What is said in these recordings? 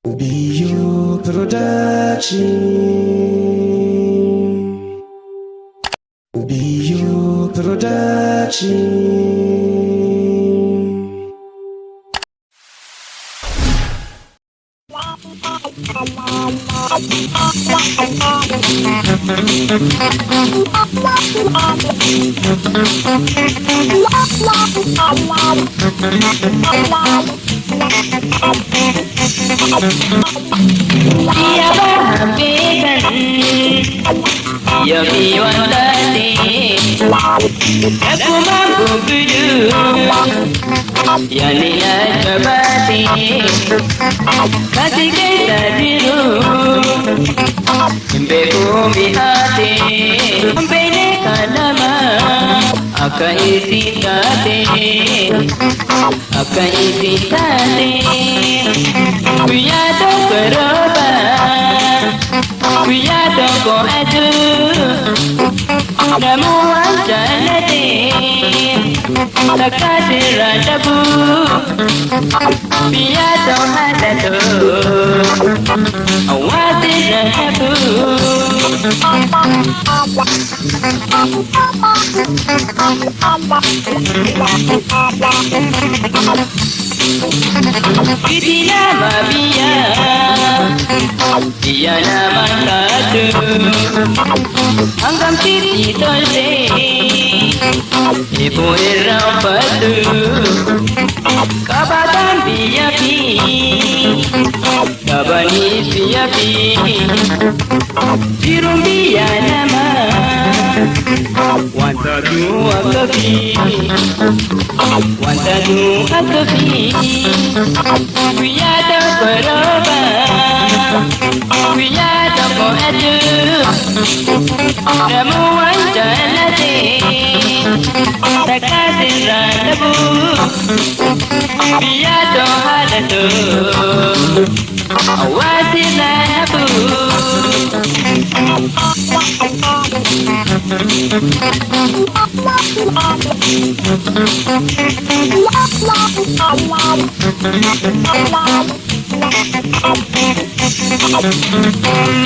Bio Production. Bio Production. Dia berhampiran, dia biwantati. Aku mampu berdua, yang niat berbati. Kasih kita biru, sampai bumi hati. Sampai dekat lama, akan isi hati. Akan isi hati. Punya toko roba, punya toko adu. Namun jalani, tak kasih rasa bu. Punya toko adu, awasi rasa bu. Kiti nama dia nama satu. Anggam titi tolse, ibu patu. Kabatan biapi, kabani biapi. Jirum dia nama, wanta dua kafi. Wanta dua kafi. Punya toko roba, punya toko adu. Namun jalani, tak kasih rasa bu. Punya toko adu, awasi rasa bu.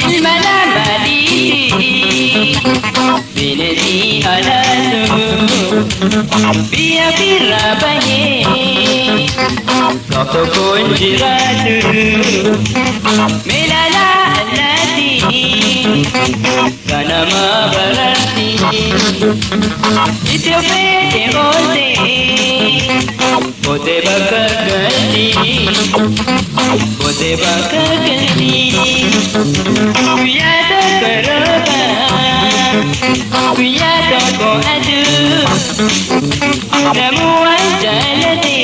Ilmana maditi, binesi halasu. Biya birabaye, kau kunjiratu. Melala alati, kanama berarti. Itu pede ose, bote bakar ganti. Bote bakar ganti. Punya toko roba, punya toko adu. Namun jalani,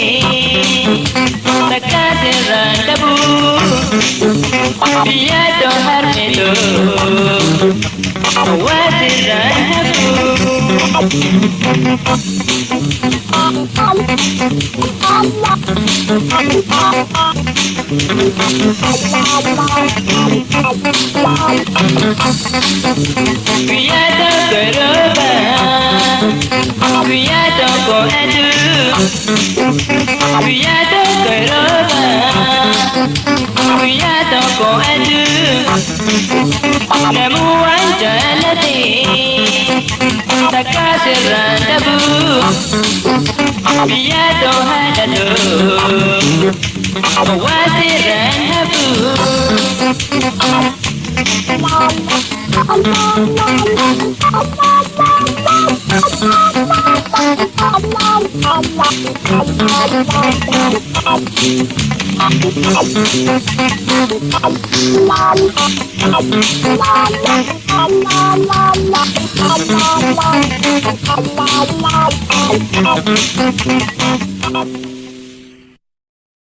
tak kasih rasa bu. Punya toko harmedo, awasi rasa bu. Punya toko roba, punya toko adu. Punya toko roba, punya toko adu. Namun jalani, tak kasih rasa bu. Punya toko adu, awasi rasa bu.